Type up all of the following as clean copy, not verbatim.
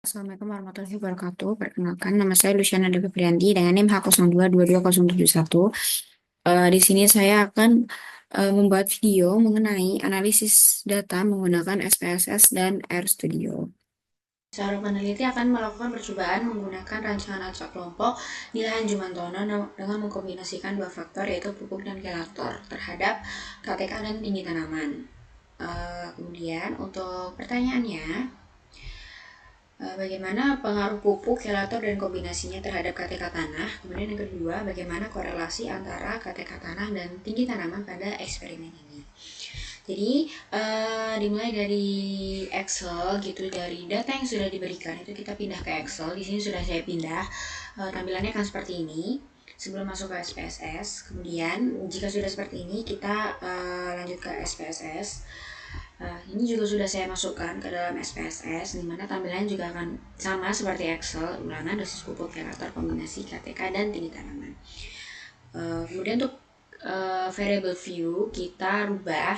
Assalamualaikum warahmatullahi wabarakatuh. Perkenalkan, nama saya Luciana Dewi Priyanti dengan NIM H022201. Di sini saya akan membuat video mengenai analisis data menggunakan SPSS dan RStudio. Seorang peneliti akan melakukan percobaan menggunakan rancangan acak kelompok di lahan Jumantono dengan mengkombinasikan dua faktor yaitu pupuk dan kelator terhadap KTK dan tinggi tanaman. Kemudian untuk pertanyaannya, bagaimana pengaruh pupuk, kelator, dan kombinasinya terhadap KTK tanah. Kemudian yang kedua, bagaimana korelasi antara KTK tanah dan tinggi tanaman pada eksperimen ini. Jadi dimulai dari Excel gitu, dari data yang sudah diberikan itu kita pindah ke Excel. Di sini sudah saya pindah. Tampilannya akan seperti ini sebelum masuk ke SPSS. Kemudian jika sudah seperti ini kita lanjut ke SPSS. Ini juga sudah saya masukkan ke dalam SPSS, di mana tampilannya juga akan sama seperti Excel, ulangan dosis pupuk, kelator, kombinasi KTK, dan tinggi tanaman. Kemudian untuk variable view kita rubah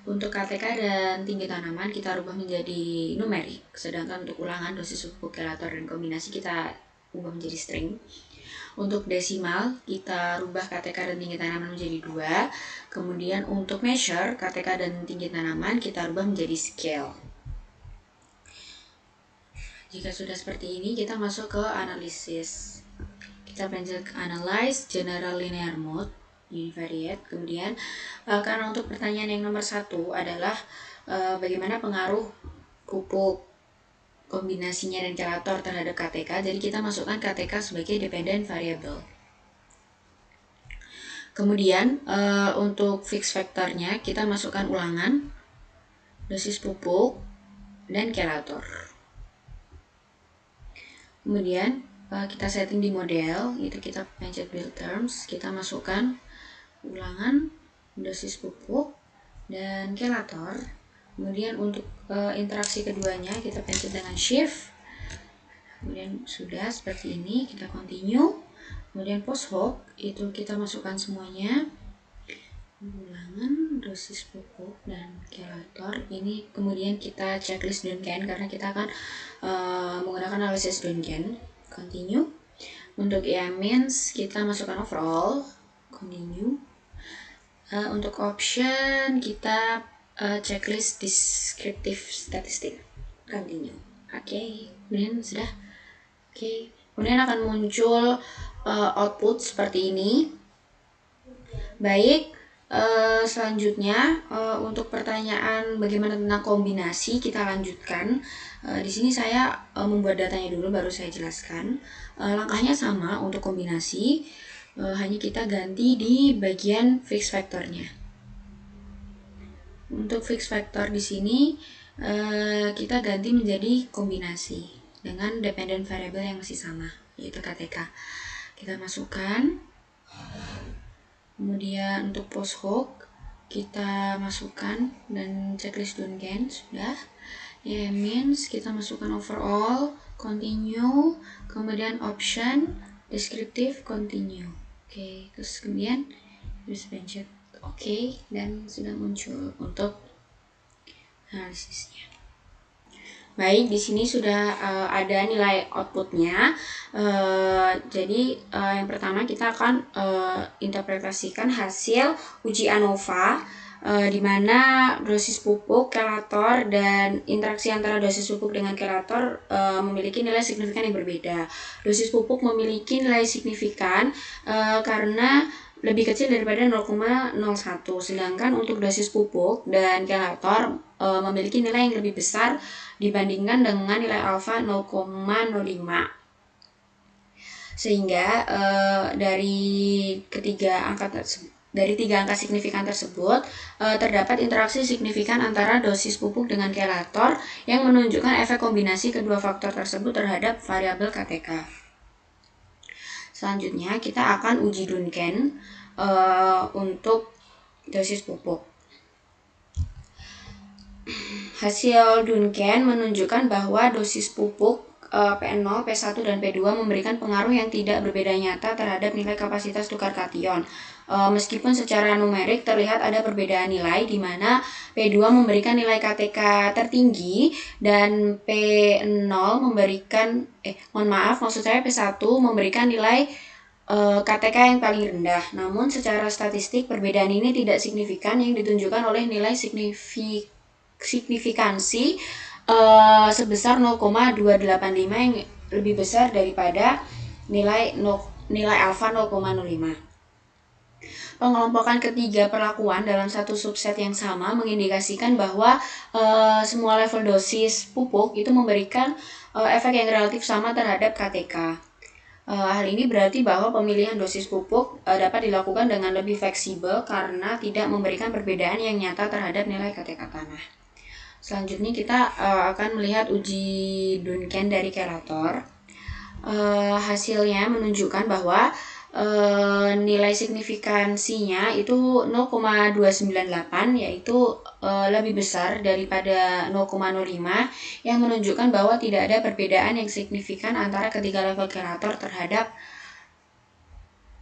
untuk KTK dan tinggi tanaman kita rubah menjadi numerik, sedangkan untuk ulangan dosis pupuk, kelator, dan kombinasi kita ubah menjadi string. Untuk desimal kita rubah KTK dan tinggi tanaman menjadi 2. Kemudian untuk measure KTK dan tinggi tanaman kita rubah menjadi scale. Jika sudah seperti ini kita masuk ke analisis. Kita pencet analyze general linear mode univariate. Kemudian karena untuk pertanyaan yang nomor 1 adalah bagaimana pengaruh pupuk, kombinasinya, dan kelator terhadap KTK, jadi kita masukkan KTK sebagai dependent variable. Kemudian untuk fix faktornya kita masukkan ulangan, dosis pupuk, dan kelator. Kemudian kita setting di model, itu kita pencet build terms, kita masukkan ulangan, dosis pupuk, dan kelator. Kemudian untuk interaksi keduanya kita pencet dengan shift. Kemudian sudah seperti ini, kita continue. Kemudian post hoc itu kita masukkan semuanya, ulangan, dosis pupuk, dan kelator. Ini kemudian kita checklist Duncan karena kita akan menggunakan analisis Duncan. Continue. Untuk means kita masukkan overall, continue. Untuk option kita checklist descriptive statistic, continue. Oke, kemudian sudah. Oke, kemudian akan muncul output seperti ini. Baik, selanjutnya untuk pertanyaan bagaimana tentang kombinasi kita lanjutkan. Di sini saya membuat datanya dulu baru saya jelaskan. Langkahnya sama untuk kombinasi, hanya kita ganti di bagian fix factornya. Untuk fix factor di sini kita ganti menjadi kombinasi dengan dependent variable yang masih sama, yaitu KTK. Kita masukkan. Kemudian untuk post hoc kita masukkan dan checklist Duncan sudah. Means kita masukkan overall, continue, kemudian option, descriptive, continue. Oke, terus kemudian bisa pencet oke, dan sudah muncul untuk analisisnya. Baik, di sini sudah ada nilai outputnya. Jadi yang pertama kita akan interpretasikan hasil uji ANOVA, di mana dosis pupuk, kelator, dan interaksi antara dosis pupuk dengan kelator memiliki nilai signifikan yang berbeda. Dosis pupuk memiliki nilai signifikan karena lebih kecil daripada 0,01, sedangkan untuk dosis pupuk dan kelator memiliki nilai yang lebih besar dibandingkan dengan nilai alfa 0,05. Sehingga dari tiga angka signifikan tersebut terdapat interaksi signifikan antara dosis pupuk dengan kelator yang menunjukkan efek kombinasi kedua faktor tersebut terhadap variabel KTK. Selanjutnya kita akan uji Duncan untuk dosis pupuk. Hasil Duncan menunjukkan bahwa dosis pupuk P0, P1, dan P2 memberikan pengaruh yang tidak berbeda nyata terhadap nilai kapasitas tukar kation. Meskipun secara numerik terlihat ada perbedaan nilai di mana P2 memberikan nilai KTK tertinggi dan P0 memberikan maksud saya P1 memberikan nilai KTK yang paling rendah. Namun secara statistik perbedaan ini tidak signifikan yang ditunjukkan oleh nilai signifikansi sebesar 0,285 yang lebih besar daripada nilai alfa 0,05. Pengelompokan ketiga perlakuan dalam satu subset yang sama mengindikasikan bahwa semua level dosis pupuk itu memberikan efek yang relatif sama terhadap KTK. Hal ini berarti bahwa pemilihan dosis pupuk dapat dilakukan dengan lebih fleksibel karena tidak memberikan perbedaan yang nyata terhadap nilai KTK tanah. Selanjutnya kita akan melihat uji Duncan dari Kelator. Hasilnya menunjukkan bahwa nilai signifikansinya itu 0,298, yaitu lebih besar daripada 0,05, yang menunjukkan bahwa tidak ada perbedaan yang signifikan antara ketiga level Kelator terhadap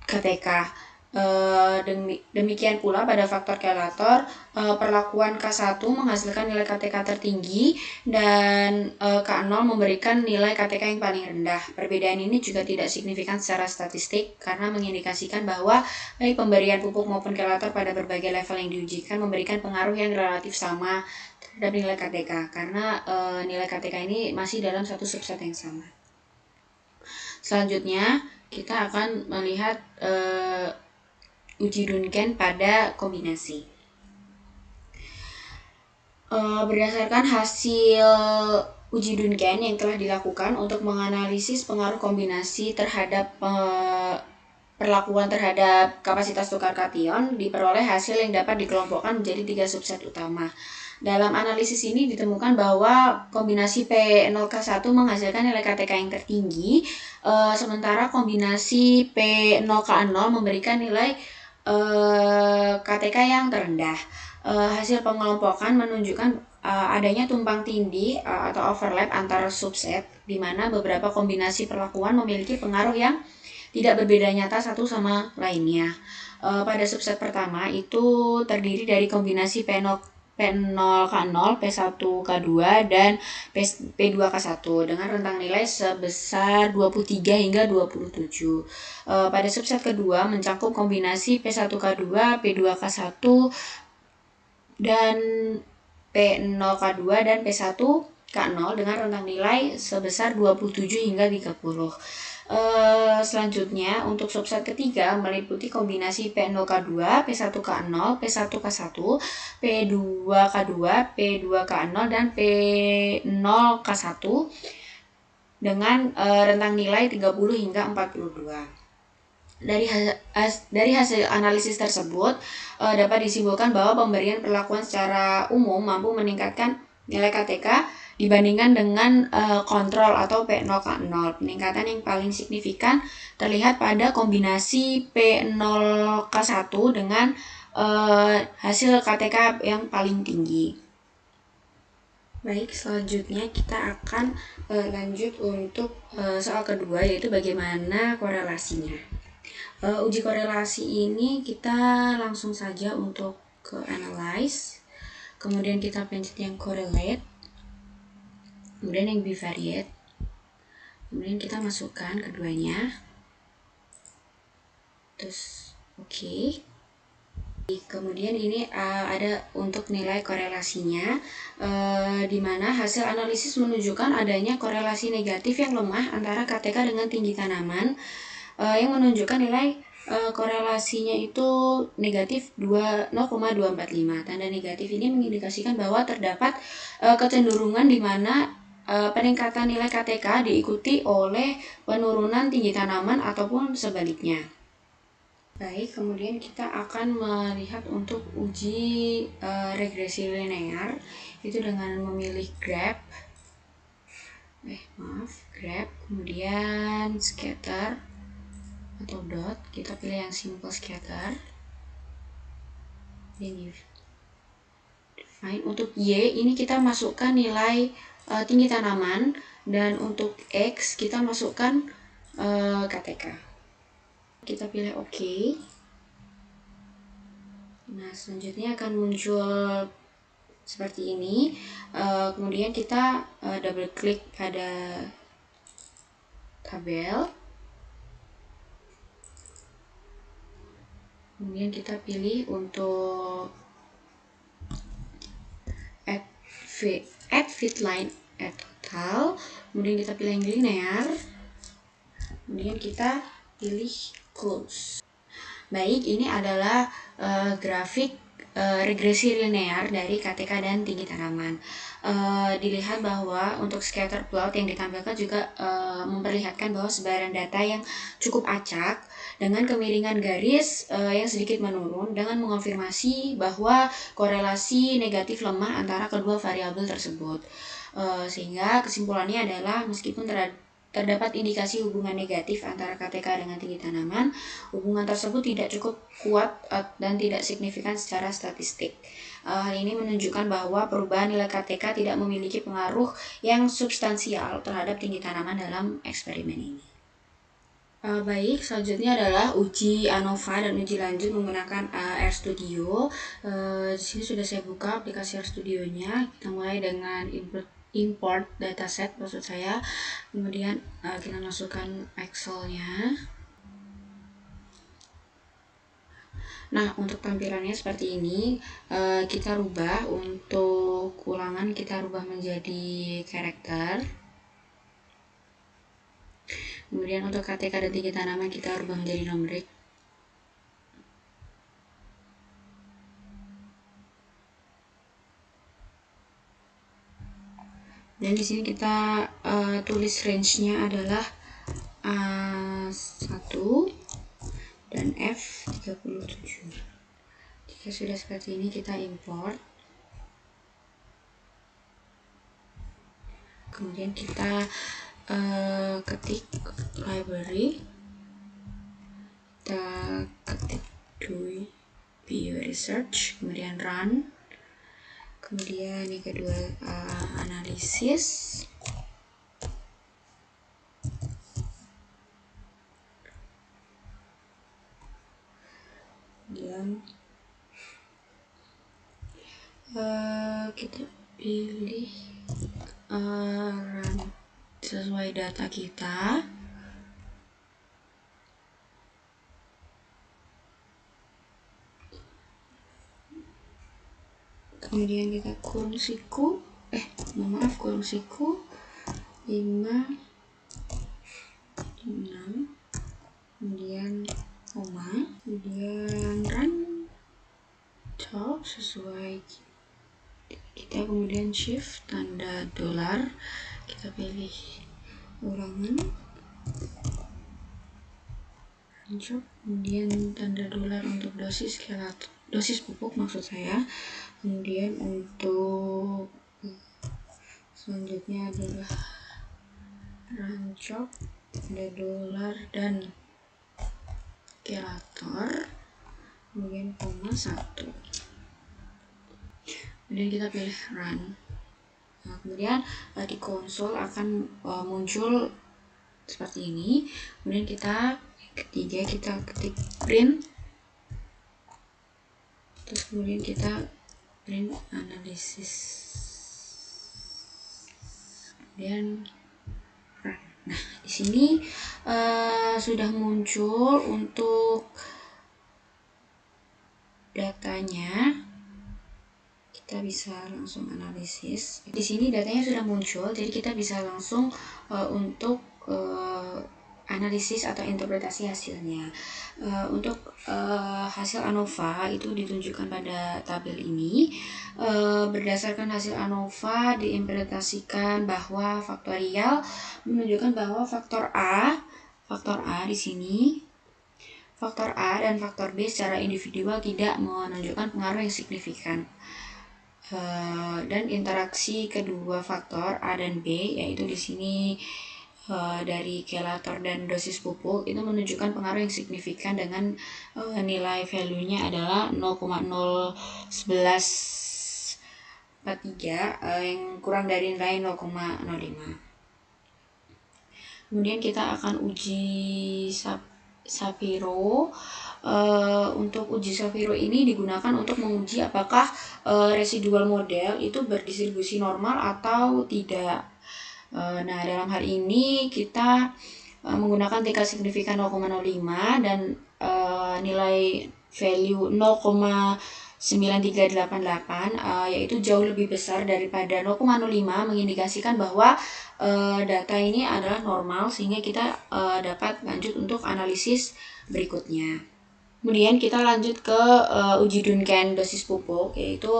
KTK. Demikian pula pada faktor Kelator, perlakuan K1 menghasilkan nilai KTK tertinggi dan K0 memberikan nilai KTK yang paling rendah. Perbedaan ini juga tidak signifikan secara statistik karena mengindikasikan bahwa baik pemberian pupuk maupun Kelator pada berbagai level yang diujikan memberikan pengaruh yang relatif sama terhadap nilai KTK karena nilai KTK ini masih dalam satu subset yang sama. Selanjutnya kita akan melihat uji Duncan pada kombinasi. Berdasarkan hasil uji Duncan yang telah dilakukan untuk menganalisis pengaruh kombinasi terhadap perlakuan terhadap kapasitas tukar kation, diperoleh hasil yang dapat dikelompokkan menjadi 3 subset utama. Dalam analisis ini ditemukan bahwa kombinasi P0K1 menghasilkan nilai KTK yang tertinggi, sementara kombinasi P0K0 memberikan nilai KTK yang terendah. Hasil pengelompokan menunjukkan adanya tumpang tindih atau overlap antara subset, di mana beberapa kombinasi perlakuan memiliki pengaruh yang tidak berbeda nyata satu sama lainnya. Pada subset pertama itu terdiri dari kombinasi P0K0, P1K2, dan P2K1 dengan rentang nilai sebesar 23 hingga 27. Pada subset kedua mencakup kombinasi P1K2, P2K1, dan P0K2 dan P1K0 dengan rentang nilai sebesar 27 hingga 30. Selanjutnya untuk subset ketiga meliputi kombinasi P0K2, P1K0, P1K1, P2K2, P2K0, dan P0K1 dengan rentang nilai 30 hingga 42. Dari hasil analisis tersebut dapat disimpulkan bahwa pemberian perlakuan secara umum mampu meningkatkan nilai KTK dibandingkan dengan kontrol atau P0K0. Peningkatan yang paling signifikan terlihat pada kombinasi P0K1 dengan hasil KTK yang paling tinggi. Baik, selanjutnya kita akan lanjut untuk soal kedua, yaitu bagaimana korelasinya. Uji korelasi ini kita langsung saja untuk ke analyze, kemudian kita pencet yang correlate, kemudian yang bivariate, kemudian kita masukkan keduanya, terus oke. Kemudian ini ada untuk nilai korelasinya, di mana hasil analisis menunjukkan adanya korelasi negatif yang lemah antara KTK dengan tinggi tanaman, yang menunjukkan nilai korelasinya itu negatif 0,245. Tanda negatif ini mengindikasikan bahwa terdapat kecenderungan di mana peningkatan nilai KTK diikuti oleh penurunan tinggi tanaman ataupun sebaliknya. Baik, kemudian kita akan melihat untuk uji regresi linear, itu dengan memilih graph, kemudian scatter atau dot, kita pilih yang simple scatter. Ini define. Untuk Y ini kita masukkan nilai tinggi tanaman, dan untuk X kita masukkan KTK. Kita pilih OK. Nah, selanjutnya akan muncul seperti ini. Kemudian kita double klik pada tabel. Kemudian kita pilih untuk add fit line add total. Kemudian kita pilih yang linear. Kemudian kita pilih close. Baik, ini adalah grafik regresi linear dari KTK dan tinggi tanaman. Dilihat bahwa untuk scatter plot yang ditampilkan juga memperlihatkan bahwa sebaran data yang cukup acak dengan kemiringan garis yang sedikit menurun, dengan mengonfirmasi bahwa korelasi negatif lemah antara kedua variabel tersebut. Sehingga kesimpulannya adalah meskipun terdapat indikasi hubungan negatif antara KTK dengan tinggi tanaman, hubungan tersebut tidak cukup kuat dan tidak signifikan secara statistik. Hal ini menunjukkan bahwa perubahan nilai KTK tidak memiliki pengaruh yang substansial terhadap tinggi tanaman dalam eksperimen ini. Baik, selanjutnya adalah uji ANOVA dan uji lanjut menggunakan RStudio. Di sini sudah saya buka aplikasi RStudionya. Kita mulai dengan import dataset maksud saya, kemudian kita masukkan Excelnya. Nah, untuk tampilannya seperti ini. Kita rubah untuk ulangan, kita rubah menjadi karakter. Kemudian untuk KTK dan tinggi tanaman kita rubah menjadi numerik. Dan di sini kita tulis range-nya adalah A1 dan F37. Jika sudah seperti ini, kita import. Kemudian kita ketik library. Kita ketik do bioresearch, kemudian run. Kemudian yang kedua analisis. Kemudian kita pilih run sesuai data kita. Kemudian kita kurung siku, kurung siku 5, 6, kemudian koma, kemudian run top sesuai kita, kemudian shift tanda dolar, kita pilih ulangan, run job, kemudian tanda dolar untuk dosis pupuk maksud saya. Kemudian untuk selanjutnya adalah run job, tanda dolar dan kelator, kemudian koma 1. Kemudian kita pilih run. Nah, kemudian di konsol akan muncul seperti ini. Kemudian kita ketiga kita ketik print, terus kemudian kita print analisis, kemudian run. Nah, di sini sudah muncul untuk datanya. Kita bisa langsung analisis. Di sini datanya sudah muncul, jadi kita bisa langsung untuk analisis atau interpretasi hasilnya. Untuk hasil ANOVA itu ditunjukkan pada tabel ini. Berdasarkan hasil ANOVA diimplementasikan bahwa faktorial menunjukkan bahwa faktor A di sini, faktor A dan faktor B secara individual tidak menunjukkan pengaruh yang signifikan. Dan interaksi kedua faktor A dan B, yaitu di sini dari kelator dan dosis pupuk, itu menunjukkan pengaruh yang signifikan dengan nilai value-nya adalah 0,01143 yang kurang dari nilai 0,05. Kemudian kita akan uji Shapiro. Untuk uji Shapiro ini digunakan untuk menguji apakah residual model itu berdistribusi normal atau tidak. Nah, dalam hal ini kita menggunakan tingkat signifikan 0,05 dan nilai value 0,9388 yaitu jauh lebih besar daripada 0,05, mengindikasikan bahwa data ini adalah normal sehingga kita dapat lanjut untuk analisis berikutnya. Kemudian kita lanjut ke uji Duncan dosis pupuk, yaitu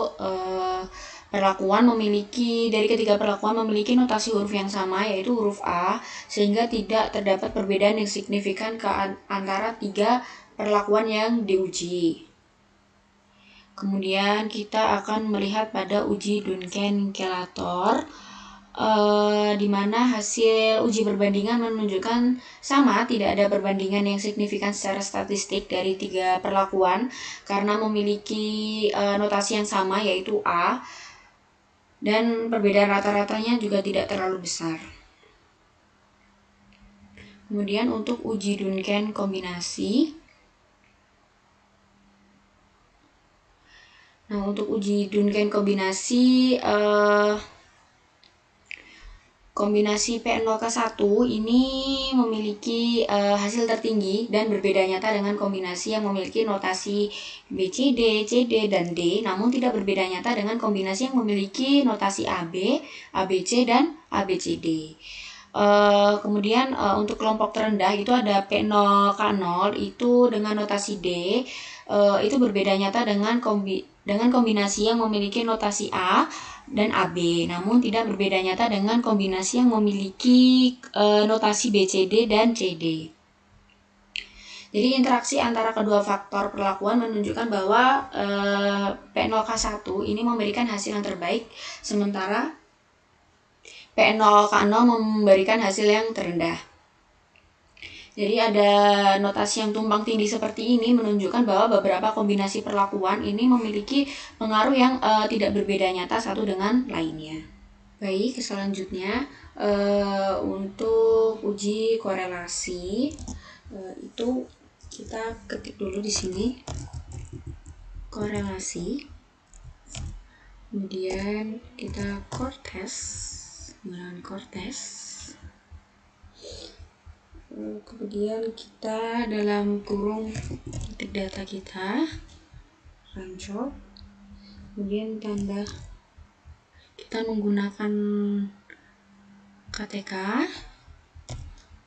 dari ketiga perlakuan memiliki notasi huruf yang sama, yaitu huruf A, sehingga tidak terdapat perbedaan yang signifikan antara tiga perlakuan yang diuji. Kemudian kita akan melihat pada uji Duncan-Kelator, di mana hasil uji perbandingan menunjukkan sama, tidak ada perbandingan yang signifikan secara statistik dari tiga perlakuan karena memiliki notasi yang sama, yaitu A, dan perbedaan rata-ratanya juga tidak terlalu besar. Kemudian untuk uji Duncan kombinasi. Nah, untuk uji Duncan kombinasi, kombinasi P0K1 ini memiliki hasil tertinggi dan berbeda nyata dengan kombinasi yang memiliki notasi BCD, CD, dan D, namun tidak berbeda nyata dengan kombinasi yang memiliki notasi AB, ABC, dan ABCD. Kemudian untuk kelompok terendah itu ada P0K0 itu dengan notasi D, itu berbeda nyata dengan kombinasi yang memiliki notasi A dan AB, namun tidak berbeda nyata dengan kombinasi yang memiliki notasi BCD dan CD. Jadi interaksi antara kedua faktor perlakuan menunjukkan bahwa P0K1 ini memberikan hasil yang terbaik, sementara P0K0 memberikan hasil yang terendah. Jadi ada notasi yang tumpang tindih seperti ini menunjukkan bahwa beberapa kombinasi perlakuan ini memiliki pengaruh yang tidak berbeda nyata satu dengan lainnya. Baik, selanjutnya untuk uji korelasi itu kita ketik dulu di sini korelasi, kemudian kita menggunakan Cortez. Kemudian kita dalam kurung ketik data kita rancop, kemudian tambah, kita menggunakan KTK,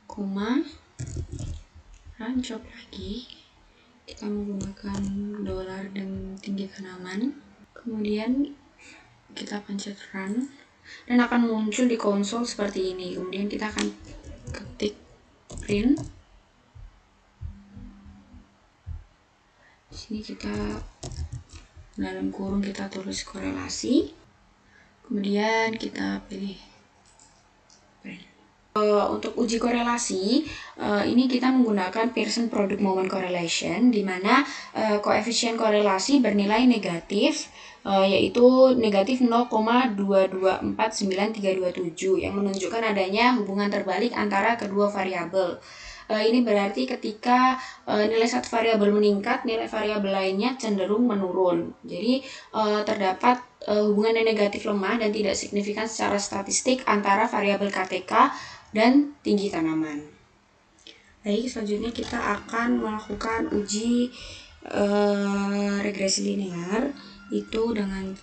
koma, rancop lagi, kita menggunakan dolar dan tinggi tanaman, kemudian kita pencet run dan akan muncul di konsol seperti ini. Kemudian kita akan ketik print. Di sini kita dalam kurung kita tulis korelasi, kemudian kita pilih print. Untuk uji korelasi ini kita menggunakan Pearson Product Moment Correlation, di mana koefisien korelasi bernilai negatif, yaitu negatif 0,224937 yang menunjukkan adanya hubungan terbalik antara kedua variabel. Ini berarti ketika nilai satu variabel meningkat, nilai variabel lainnya cenderung menurun. Jadi terdapat hubungan yang negatif lemah dan tidak signifikan secara statistik antara variabel KTK dan tinggi tanaman. Baik, selanjutnya kita akan melakukan uji regresi linear, itu dengan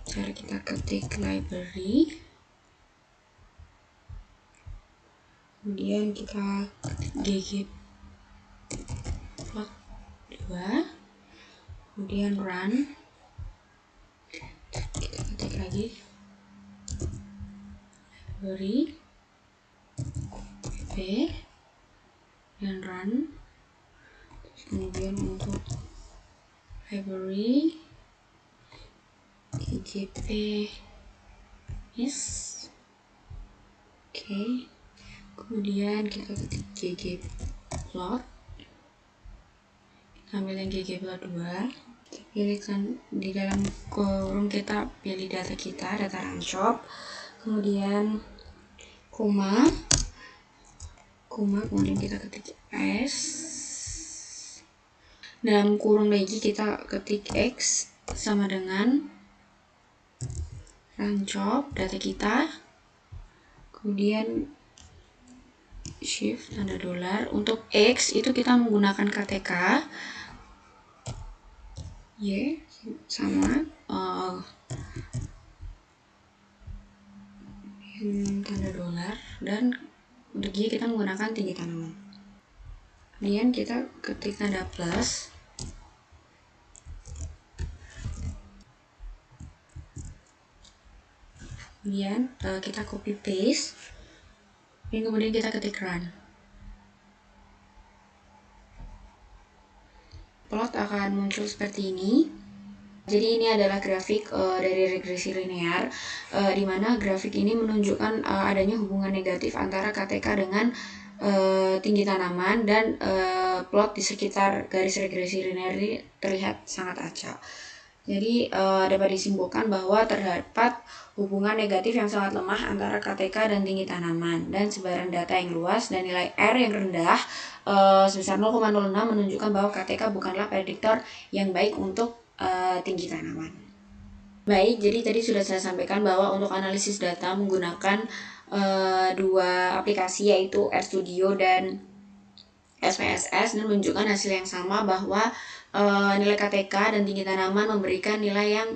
cara kita ketik library, kemudian kita ketik ggplot2, kemudian run, kita ketik lagi library pp dan run. Kemudian untuk library IGP is oke. Kemudian kita ketik ggplot, kita ambil yang ggplot2, pilihkan di dalam kurung, kita pilih data kita, data rancop, kemudian koma, kemudian kita ketik s, dalam kurung lagi kita ketik X sama dengan rancop data kita, kemudian shift tanda dolar. Untuk X itu kita menggunakan KTK, Y sama tanda dolar, dan untuk Y kita menggunakan tinggi tanaman. Kemudian kita ketik tanda plus, kemudian kita copy paste, dan kemudian kita ketik run. Plot akan muncul seperti ini. Jadi ini adalah grafik dari regresi linear, di mana grafik ini menunjukkan adanya hubungan negatif antara KTK dengan tinggi tanaman, dan plot di sekitar garis regresi linear ini terlihat sangat acak. Jadi dapat disimpulkan bahwa terdapat hubungan negatif yang sangat lemah antara KTK dan tinggi tanaman, dan sebaran data yang luas dan nilai R yang rendah sebesar 0,06 menunjukkan bahwa KTK bukanlah prediktor yang baik untuk tinggi tanaman. Baik, jadi tadi sudah saya sampaikan bahwa untuk analisis data menggunakan dua aplikasi, yaitu RStudio dan SPSS, dan menunjukkan hasil yang sama bahwa nilai KTK dan tinggi tanaman memberikan nilai yang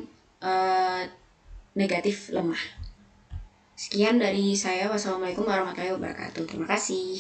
negatif lemah. Sekian dari saya. Wassalamualaikum warahmatullahi wabarakatuh. Terima kasih.